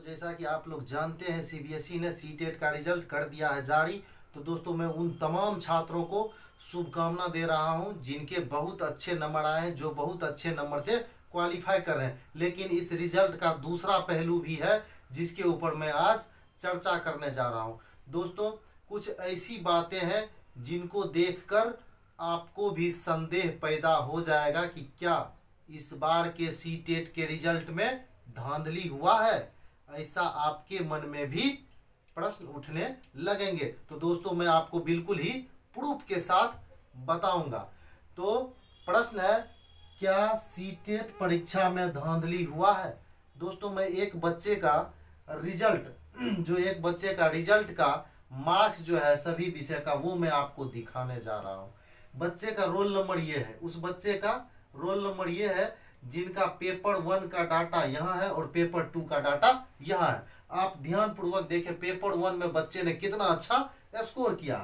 जैसा कि आप लोग जानते हैं सीबीएसई ने सीटेट का रिजल्ट कर दिया है जारी। तो दोस्तों मैं उन तमाम छात्रों को शुभकामना दे रहा हूं जिनके बहुत अच्छे नंबर आए हैं, जो बहुत अच्छे नंबर से क्वालिफाई कर रहे हैं। लेकिन इस रिजल्ट का दूसरा पहलू भी है जिसके ऊपर मैं आज चर्चा करने जा रहा हूं। दोस्तों कुछ ऐसी बातें हैं जिनको देखकर आपको भी संदेह पैदा हो जाएगा कि क्या इस बार के सीटेट के रिजल्ट में धांधली हुआ है, ऐसा आपके मन में भी प्रश्न उठने लगेंगे। तो दोस्तों मैं आपको बिल्कुल ही प्रूफ के साथ बताऊंगा। तो प्रश्न है, क्या सीटेट परीक्षा में धांधली हुआ है? दोस्तों मैं एक बच्चे का रिजल्ट का मार्क्स जो है सभी विषय का वो मैं आपको दिखाने जा रहा हूँ। बच्चे का रोल नंबर ये है, उस बच्चे का रोल नंबर ये है जिनका पेपर 1 का डाटा यहाँ है और पेपर 2 का डाटा यहाँ है। आप ध्यान पूर्वक देखें, पेपर 1 में बच्चे ने कितना अच्छा स्कोर किया।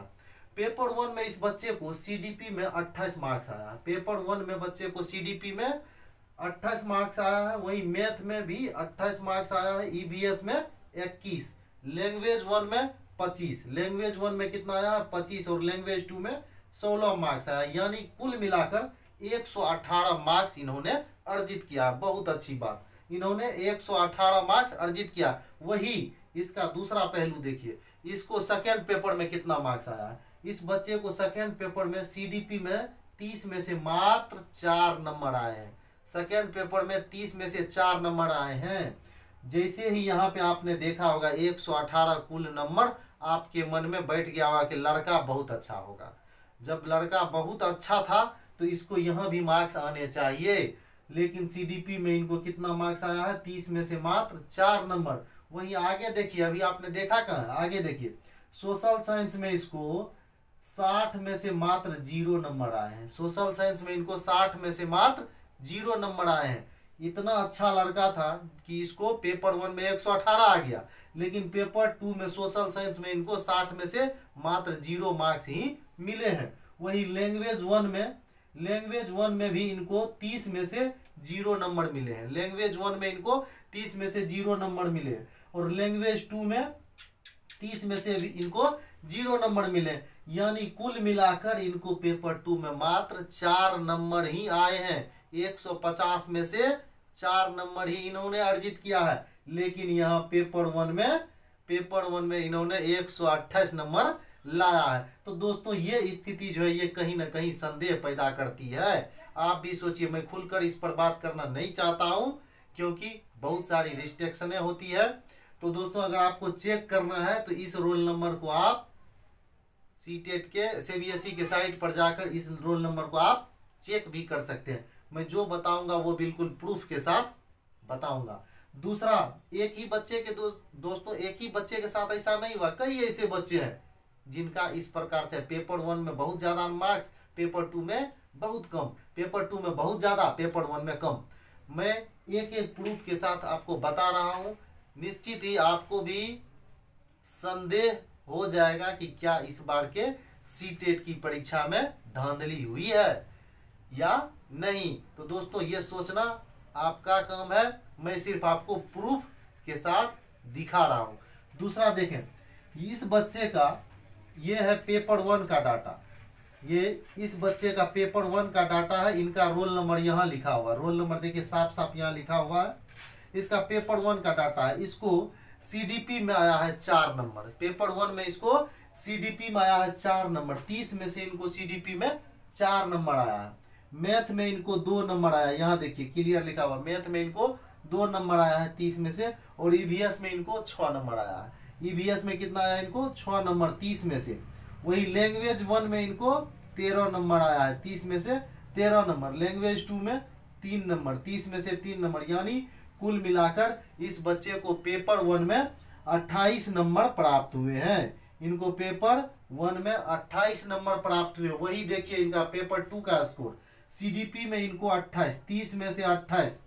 पेपर 1 में इस बच्चे को सीडीपी में 28 मार्क्स आया है। पेपर 1 में बच्चे को सीडीपी में 28 मार्क्स आया है। वही मैथ में भी 28 मार्क्स आया है। ईवीएस में 21, लैंग्वेज 1 में 25, लैंग्वेज 1 में कितना आया है 25 और लैंग्वेज 2 में 16 मार्क्स आया। यानी कुल मिलाकर 118 मार्क्स इन्होंने अर्जित किया। बहुत अच्छी बात, इन्होंने 118 मार्क्स अर्जित किया। वही इसका दूसरा पहलू देखिए, इसको सेकेंड पेपर में कितना मार्क्स आया है। इस बच्चे को सेकेंड पेपर में सीडीपी में 30 में से मात्र 4 नंबर आए हैं। सेकेंड पेपर में 30 में से 4 नंबर आए हैं। जैसे ही यहाँ पे आपने देखा होगा 118 कुल नंबर, आपके मन में बैठ गया होगा कि लड़का बहुत अच्छा होगा। जब लड़का बहुत अच्छा था तो इसको यहाँ भी मार्क्स आने चाहिए। लेकिन सीडीपी में इनको कितना मार्क्स आया है, 30 में से मात्र 4 नंबर। वहीं आगे देखिए, अभी आपने देखा कहाँ, आगे देखिए सोशल साइंस में इसको 60 में से मात्र 0 नंबर आए हैं। सोशल साइंस में इनको 60 में से मात्र 0 नंबर आए हैं। इतना अच्छा लड़का था कि इसको पेपर 1 में 118 आ गया, लेकिन पेपर 2 में सोशल साइंस में इनको 60 में से मात्र 0 मार्क्स ही मिले हैं। वही लैंग्वेज 1 में भी इनको 30 में से 0 नंबर मिले हैं। लैंग्वेज 1 में इनको 30 में से 0 नंबर मिले हैं और लैंग्वेज 2 में 30 में से भी इनको 0 नंबर मिले। यानी कुल मिलाकर इनको पेपर 2 में मात्र 4 नंबर ही आए हैं। 150 में से 4 नंबर ही इन्होंने अर्जित किया है। लेकिन यहाँ पेपर 1 में इन्होंने 128 नंबर लाया है। तो दोस्तों ये स्थिति जो है ये कहीं ना कहीं संदेह पैदा करती है। आप भी सोचिए, मैं खुलकर इस पर बात करना नहीं चाहता हूं क्योंकि बहुत सारी रिस्ट्रिक्शनें होती है। तो दोस्तों अगर आपको चेक करना है तो इस रोल नंबर को आप सीटेट के सीबीएसई के साइट पर जाकर इस रोल नंबर को आप चेक भी कर सकते हैं। मैं जो बताऊंगा वो बिल्कुल प्रूफ के साथ बताऊंगा। दूसरा, एक ही बच्चे के दोस्तों एक ही बच्चे के साथ ऐसा नहीं हुआ, कई ऐसे बच्चे हैं जिनका इस प्रकार से पेपर 1 में बहुत ज्यादा मार्क्स, पेपर 2 में बहुत कम, पेपर 2 में बहुत ज्यादा, पेपर 1 में कम। मैं एक एक प्रूफ के साथ आपको बता रहा हूं। निश्चित ही आपको भी संदेह हो जाएगा कि क्या इस बार के सीटेट की परीक्षा में धांधली हुई है या नहीं। तो दोस्तों ये सोचना आपका काम है, मैं सिर्फ आपको प्रूफ के साथ दिखा रहा हूं। दूसरा देखें, इस बच्चे का ये है पेपर 1 का डाटा। ये इस बच्चे का पेपर 1 का डाटा है। इनका रोल नंबर यहाँ लिखा हुआ है। रोल नंबर देखिए साफ साफ यहाँ लिखा हुआ है। इसका पेपर 1 का डाटा है। इसको सीडीपी में आया है 4 नंबर। पेपर 1 में इसको सीडीपी में आया है 4 नंबर। 30 में से इनको सीडीपी में 4 नंबर आया है। मैथ में इनको 2 नंबर आया, यहाँ देखिए क्लियर लिखा हुआ, मैथ में इनको 2 नंबर आया है 30 में से। और ईवीएस में इनको 6 नंबर आया है। ईवीएस में कितना आया इनको 6 नंबर 30 में से। वही लैंग्वेज 1 में इनको 13 नंबर आया है, 30 में से 13 नंबर। लैंग्वेज 2 में 3 नंबर, 30 में से 3 नंबर। यानी कुल मिलाकर इस बच्चे को पेपर 1 में 28 नंबर प्राप्त हुए हैं। इनको पेपर 1 में 28 नंबर प्राप्त हुए। वही देखिए इनका पेपर 2 का स्कोर, सीडीपी में इनको 28, 30 में से 28,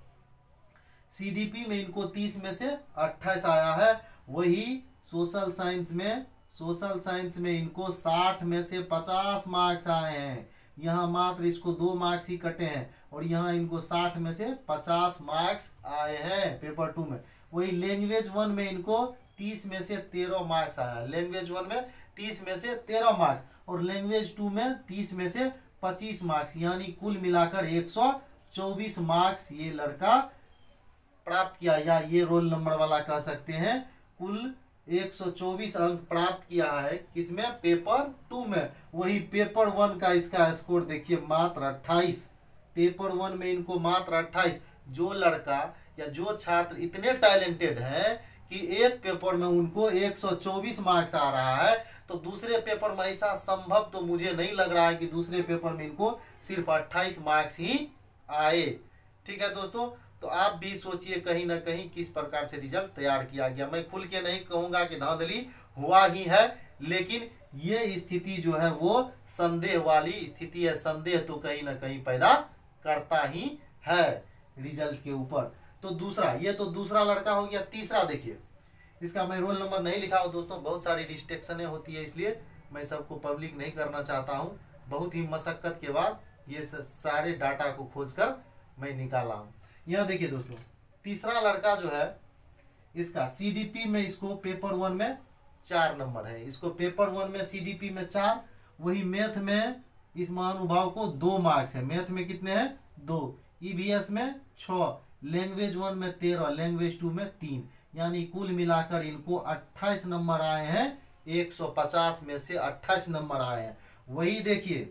सीडीपी में इनको 30 में से 28 आया है। वही सोशल साइंस में इनको 60 में से 50 मार्क्स आए हैं। यहाँ मात्र इसको 2 मार्क्स ही कटे हैं और यहाँ इनको 60 में से 50 मार्क्स आए हैं पेपर 2 में। वही लैंग्वेज 1 में इनको 30 में से 13 मार्क्स आया। लैंग्वेज 1 में 30 में से 13 मार्क्स और लैंग्वेज 2 में 30 में से 25 मार्क्स, यानी कुल मिलाकर 124 मार्क्स ये लड़का प्राप्त किया, या ये रोल नंबर वाला कह सकते हैं। कुल 124 अंक प्राप्त किया है किसमें, पेपर 2 में। वही पेपर 1 का इसका स्कोर देखिए मात्र 28। पेपर 1 में इनको मात्र 28। जो लड़का या जो छात्र इतने टैलेंटेड है कि एक पेपर में उनको 124 मार्क्स आ रहा है, तो दूसरे पेपर में ऐसा संभव तो मुझे नहीं लग रहा है कि दूसरे पेपर में इनको सिर्फ 28 मार्क्स ही आए। ठीक है दोस्तों, तो आप भी सोचिए कहीं ना कहीं किस प्रकार से रिजल्ट तैयार किया गया। मैं खुल के नहीं कहूंगा कि धांधली हुआ ही है, लेकिन ये स्थिति जो है वो संदेह वाली स्थिति है। संदेह तो कहीं ना कहीं पैदा करता ही है रिजल्ट के ऊपर। तो दूसरा, ये तो दूसरा लड़का हो गया। तीसरा देखिए, इसका मैं रोल नंबर नहीं लिखा हूं दोस्तों, बहुत सारी रिस्ट्रिक्शनें होती है, इसलिए मैं सबको पब्लिक नहीं करना चाहता हूं। बहुत ही मशक्कत के बाद ये सारे डाटा को खोजकर मैं निकाला हूं। यह देखिए दोस्तों, तीसरा लड़का जो है इसका सीडीपी में इसको पेपर 1 में 4 नंबर है। इसको पेपर 1 में सीडीपी में 4, वही मैथ में इस महानुभाव को 2 मार्क्स है। मैथ में कितने हैं, 2। ईवीएस में 6, लैंग्वेज 1 में 13, लैंग्वेज 2 में 3, यानी कुल मिलाकर इनको 28 नंबर आए हैं। 150 में से 28 नंबर आए हैं। वही देखिए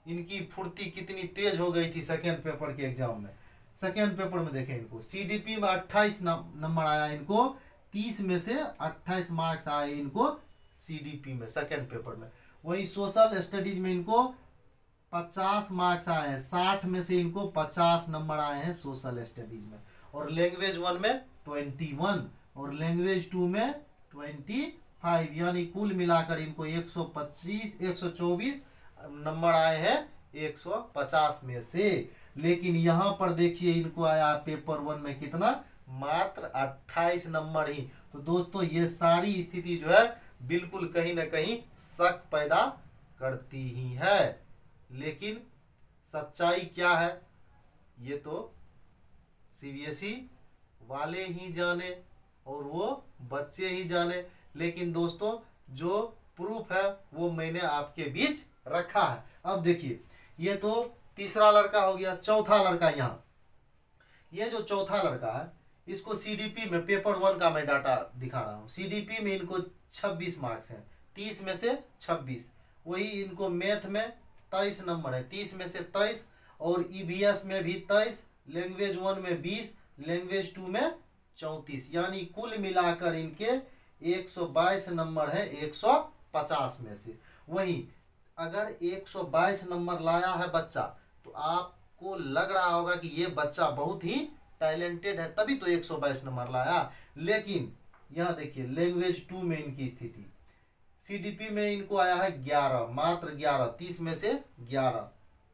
इनकी फुर्ती कितनी तेज हो गई थी सेकेंड पेपर के एग्जाम में। सेकेंड पेपर में देखें, इनको सीडीपी में 28 नंबर आया, इनको 30 में से 28 मार्क्स आए इनको सीडीपी में सेकेंड पेपर में। वही सोशल स्टडीज में इनको 50 मार्क्स आए हैं, 60 में से इनको 50 नंबर आए हैं सोशल स्टडीज में। और लैंग्वेज 1 में 21 और लैंग्वेज 2 में 25, यानी कुल मिलाकर इनको 124 नंबर आए हैं 150 में से। लेकिन यहाँ पर देखिए इनको आया पेपर 1 में कितना, मात्र 28 नंबर ही। तो दोस्तों ये सारी स्थिति जो है बिल्कुल कहीं ना कहीं शक पैदा करती ही है, लेकिन सच्चाई क्या है ये तो सीबीएसई वाले ही जाने और वो बच्चे ही जाने। लेकिन दोस्तों जो प्रूफ है वो मैंने आपके बीच रखा है। अब देखिए, ये तो तीसरा लड़का हो गया। चौथा लड़का, यहाँ ये जो चौथा लड़का है इसको सीडीपी में पेपर 1 का मैं डाटा दिखा रहा हूँ। सीडीपी में इनको 26 मार्क्स हैं, 30 में से 26। वही इनको मैथ में 23 नंबर है, 30 में से 23, और ईवीएस में भी 23, लैंग्वेज 1 में 20, लैंग्वेज 2 में 34, यानी कुल मिलाकर इनके 122 नंबर है 150 में से। वही अगर 122 नंबर लाया है बच्चा, तो आपको लग रहा होगा कि ये बच्चा बहुत ही टैलेंटेड है, तभी तो 122 नंबर लाया। लेकिन यहाँ देखिए लैंग्वेज 2 में इनकी स्थिति, सीडीपी में इनको आया है 11, मात्र 11, 30 में से 11,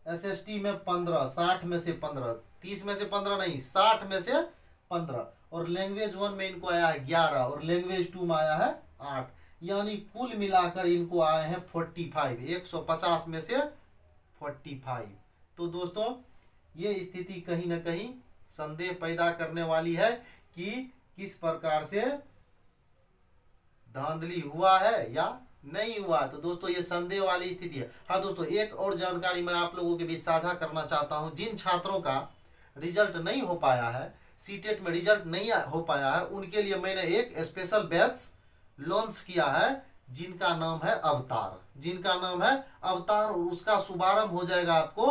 एसएसटी में 15, 60 में से 15, 30 में से 15 नहीं, 60 में से 15, और लैंग्वेज 1 में इनको आया है 11 और लैंग्वेज 2 में आया है 8, यानी कुल मिलाकर इनको आए हैं 45, 150 में से 45। तो दोस्तों ये स्थिति कहीं ना कहीं संदेह पैदा करने वाली है कि किस प्रकार से धांधली हुआ है या नहीं हुआ। तो दोस्तों ये संदेह वाली स्थिति है। हाँ दोस्तों, एक और जानकारी मैं आप लोगों के बीच साझा करना चाहता हूं। जिन छात्रों का रिजल्ट नहीं हो पाया है, सीटेट में रिजल्ट नहीं हो पाया है, उनके लिए मैंने एक स्पेशल बैच लॉन्च किया है जिनका नाम है अवतार। जिनका नाम है अवतार, और उसका शुभारंभ हो जाएगा आपको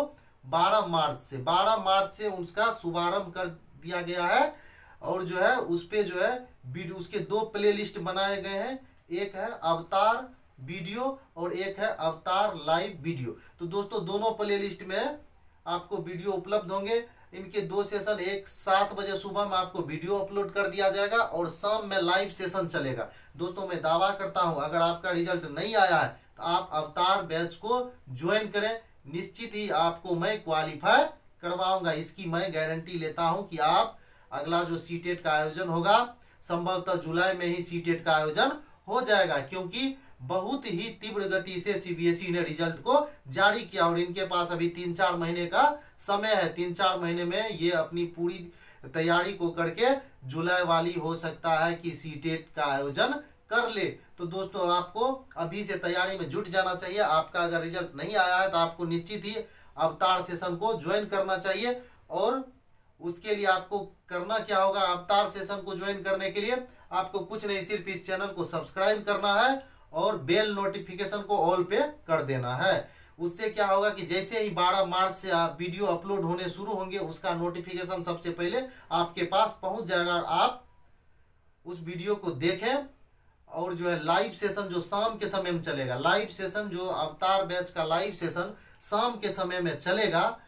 12 मार्च से। 12 मार्च से उसका शुभारंभ कर दिया गया है, और जो है उस पे जो है वीडियो, उसके 2 प्ले लिस्ट बनाए गए हैं। एक है अवतार वीडियो और एक है अवतार लाइव वीडियो। तो दोस्तों दोनों प्ले लिस्ट में आपको वीडियो उपलब्ध होंगे। इनके 2 सेशन, एक 7 बजे सुबह में आपको वीडियो अपलोड कर दिया जाएगा और शाम में लाइव सेशन चलेगा। दोस्तों मैं दावा करता हूं, अगर आपका रिजल्ट नहीं आया है तो आप अवतार बैच को ज्वाइन करें। निश्चित ही आपको मैं क्वालिफाई करवाऊंगा, इसकी मैं गारंटी लेता हूं कि आप अगला जो सीटेट का आयोजन होगा, संभवतः जुलाई में ही सीटेट का आयोजन हो जाएगा, क्योंकि बहुत ही तीव्र गति से सीबीएसई ने रिजल्ट को जारी किया और इनके पास अभी 3-4 महीने का समय है। 3-4 महीने में ये अपनी पूरी तैयारी को करके जुलाई वाली हो सकता है कि सीटेट का आयोजन कर ले। तो दोस्तों आपको अभी से तैयारी में जुट जाना चाहिए। आपका अगर रिजल्ट नहीं आया है तो आपको निश्चित ही अवतार सेशन को ज्वाइन करना चाहिए। और उसके लिए आपको करना क्या होगा, अवतार सेशन को ज्वाइन करने के लिए आपको कुछ नहीं, सिर्फ इस चैनल को सब्सक्राइब करना है और बेल नोटिफिकेशन को ऑल पे कर देना है। उससे क्या होगा कि जैसे ही 12 मार्च से आप वीडियो अपलोड होने शुरू होंगे उसका नोटिफिकेशन सबसे पहले आपके पास पहुंच जाएगा। आप उस वीडियो को देखें और जो है लाइव सेशन जो शाम के समय में चलेगा, लाइव सेशन जो अवतार बैच का लाइव सेशन शाम के समय में चलेगा,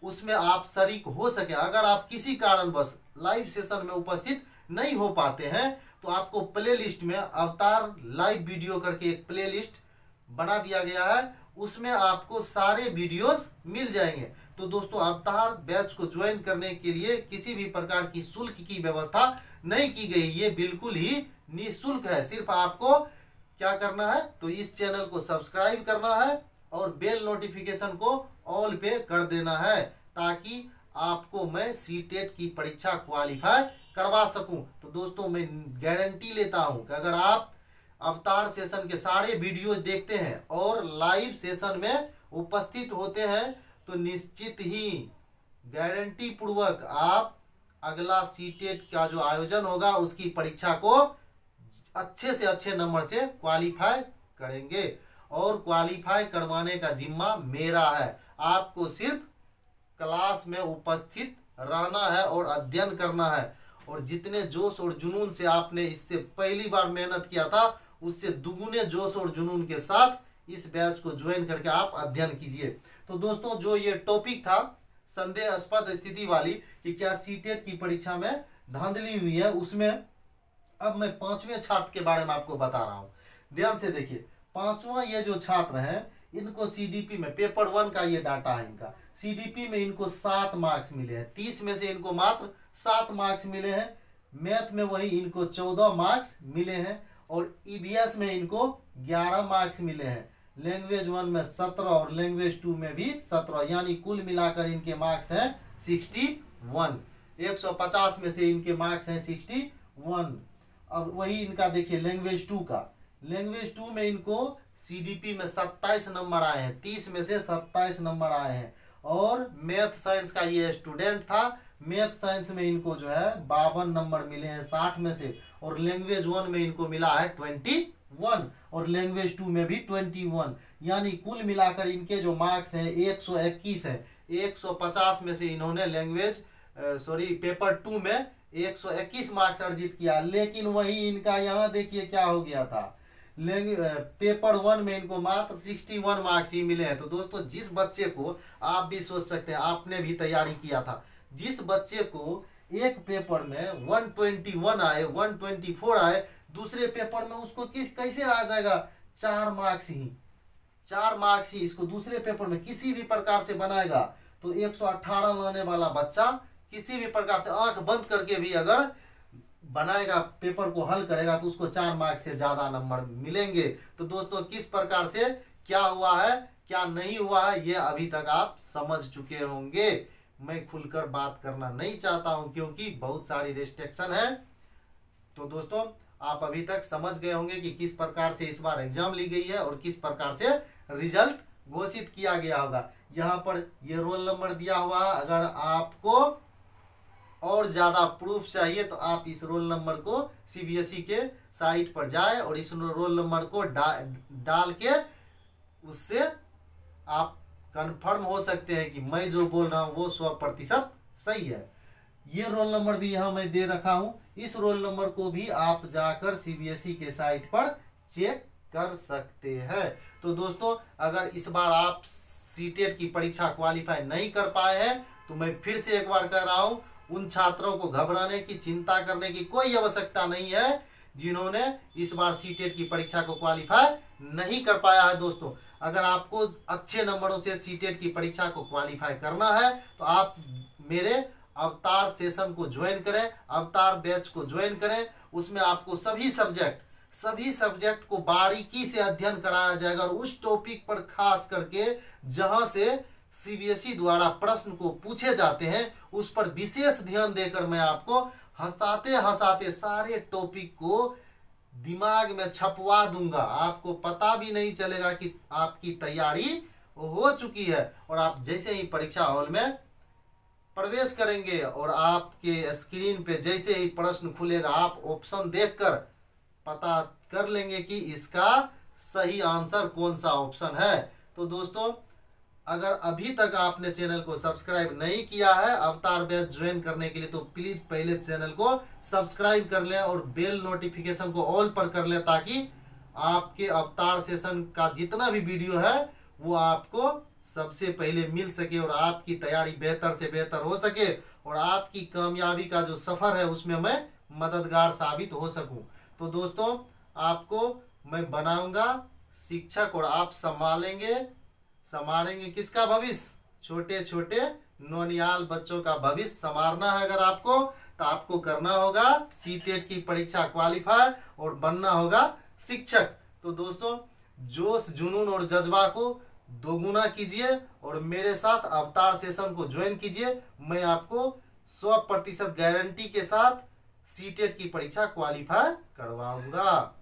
उसमें आप शरीक हो सके। अगर आप किसी कारणवश लाइव सेशन में उपस्थित नहीं हो पाते हैं तो आपको प्लेलिस्ट में अवतार लाइव वीडियो करके एक प्लेलिस्ट बना दिया गया है, उसमें आपको सारे वीडियोस मिल जाएंगे। तो दोस्तों अवतार बैच को ज्वाइन करने के लिए किसी भी प्रकार की शुल्क की व्यवस्था नहीं की गई, ये बिल्कुल ही निःशुल्क है। सिर्फ आपको क्या करना है तो इस चैनल को सब्सक्राइब करना है और बेल नोटिफिकेशन को ऑल पे कर देना है, ताकि आपको मैं सीटेट की परीक्षा क्वालिफाई करवा सकूं। तो दोस्तों मैं गारंटी लेता हूं कि अगर आप अवतार सेशन के सारे वीडियोस देखते हैं और लाइव सेशन में उपस्थित होते हैं तो निश्चित ही गारंटी पूर्वक आप अगला सीटेट का जो आयोजन होगा उसकी परीक्षा को अच्छे से अच्छे नंबर से क्वालिफाई करेंगे। और क्वालिफाई करवाने का जिम्मा मेरा है। आपको सिर्फ क्लास में उपस्थित रहना है और अध्ययन करना है। और जितने जोश और जुनून से आपने इससे पहली बार मेहनत किया था उससे दुगुने जोश और जुनून के साथ इस बैच को ज्वाइन करके आप अध्ययन कीजिए। तो दोस्तों जो ये टॉपिक था संदेहास्पद स्थिति वाली कि क्या सीटेट की परीक्षा में धांधली हुई है, उसमें अब मैं 5वें छात्र के बारे में आपको बता रहा हूँ। ध्यान से देखिए, 5वां ये जो छात्र हैं इनको सीडीपी में पेपर 1 का ये डाटा है इनका, सीडीपी में इनको 7 मार्क्स मिले हैं। 30 में से इनको मात्र 7 मार्क्स मिले हैं। मैथ में वही इनको 14 मार्क्स मिले हैं और ईवीएस में इनको 11 मार्क्स मिले हैं। लैंग्वेज 1 में 17 और लैंग्वेज 2 में भी 17, यानी कुल मिलाकर इनके मार्क्स हैं 61। 150 में से इनके मार्क्स हैं 61। अब वही इनका देखिए लैंग्वेज 2 का, लैंग्वेज 2 में इनको सीडीपी में 27 नंबर आए हैं, 30 में से 27 नंबर आए हैं। और मैथ साइंस का ये स्टूडेंट था, मैथ साइंस में इनको जो है 52 नंबर मिले हैं 60 में से। और लैंग्वेज 1 में इनको मिला है 21 और लैंग्वेज 2 में भी 21, यानी कुल मिलाकर इनके जो मार्क्स हैं 121 हैं। 150 में से इन्होंने पेपर 2 में 121 मार्क्स अर्जित किया। लेकिन वही इनका यहाँ देखिए क्या हो गया था, पेपर 1 में इनको मात्र 61 मार्क्स ही मिले हैं। तो दोस्तों जिस बच्चे को, आप भी सोच सकते हैं आपने भी तैयारी किया था, जिस बच्चे को एक पेपर में 121 आए, 124 आए, दूसरे पेपर में उसको कैसे आ जाएगा 4 मार्क्स ही, 4 मार्क्स ही इसको दूसरे पेपर में किसी भी प्रकार से बनाएगा। तो 118 लाने वाला बच्चा किसी भी प्रकार से आंख बंद करके भी अगर बनाएगा, पेपर को हल करेगा, तो उसको 4 मार्क्स से ज्यादा नंबर मिलेंगे। तो दोस्तों किस प्रकार से क्या हुआ है क्या नहीं हुआ है ये अभी तक आप समझ चुके होंगे। मैं खुलकर बात करना नहीं चाहता हूं क्योंकि बहुत सारी रेस्ट्रिक्शन है। तो दोस्तों आप अभी तक समझ गए होंगे कि किस प्रकार से इस बार एग्जाम ली गई है और किस प्रकार से रिजल्ट घोषित किया गया होगा। यहाँ पर ये रोल नंबर दिया हुआ है। अगर आपको और ज्यादा प्रूफ चाहिए तो आप इस रोल नंबर को सीबीएसई के साइट पर जाए और इस रोल नंबर को डाल के उससे आप कंफर्म हो सकते हैं कि मैं जो बोल रहा हूं वो 100% सही है। ये रोल नंबर भी यहाँ मैं दे रखा हूं। इस रोल नंबर को भी आप जाकर सीबीएसई के साइट पर चेक कर सकते हैं। तो दोस्तों अगर इस बार आप सीटेट की परीक्षा क्वालिफाई नहीं कर पाए हैं तो मैं फिर से एक बार कह रहा हूं, उन छात्रों को घबराने की, चिंता करने की कोई आवश्यकता नहीं है जिन्होंने इस बार सीटेट की परीक्षा को क्वालिफाई नहीं कर पाया है। दोस्तों अगर आपको अच्छे नंबरों से सीटेट की परीक्षा को क्वालिफाई करना है तो आप मेरे अवतार सेशन को ज्वाइन करें, अवतार बैच को ज्वाइन करें। उसमें आपको सभी सब्जेक्ट को बारीकी से अध्ययन कराया जाएगा और उस टॉपिक पर खास करके जहां से सीबीएसई द्वारा प्रश्न को पूछे जाते हैं उस पर विशेष ध्यान देकर मैं आपको हंसाते हंसाते सारे टॉपिक को दिमाग में छपवा दूंगा। आपको पता भी नहीं चलेगा कि आपकी तैयारी हो चुकी है। और आप जैसे ही परीक्षा हॉल में प्रवेश करेंगे और आपके स्क्रीन पे जैसे ही प्रश्न खुलेगा आप ऑप्शन देखकर पता कर लेंगे कि इसका सही आंसर कौन सा ऑप्शन है। तो दोस्तों, अगर अभी तक आपने चैनल को सब्सक्राइब नहीं किया है अवतार बैच ज्वाइन करने के लिए, तो प्लीज पहले चैनल को सब्सक्राइब कर लें और बेल नोटिफिकेशन को ऑल पर कर लें, ताकि आपके अवतार सेशन का जितना भी वीडियो है वो आपको सबसे पहले मिल सके और आपकी तैयारी बेहतर से बेहतर हो सके और आपकी कामयाबी का जो सफर है उसमें मैं मददगार साबित हो सकूं। तो दोस्तों, आपको मैं बनाऊंगा शिक्षक और आप संभालेंगे किसका भविष्य? छोटे छोटे नौनियाल बच्चों का भविष्य संवारना है। अगर आपको तो आपको करना होगा सीटेट की परीक्षा क्वालिफाई और बनना होगा शिक्षक। तो दोस्तों, जोश जुनून और जज्बा को दोगुना कीजिए और मेरे साथ अवतार सेशन को ज्वाइन कीजिए। मैं आपको 100% गारंटी के साथ सीटेट की परीक्षा क्वालिफाई करवाऊंगा।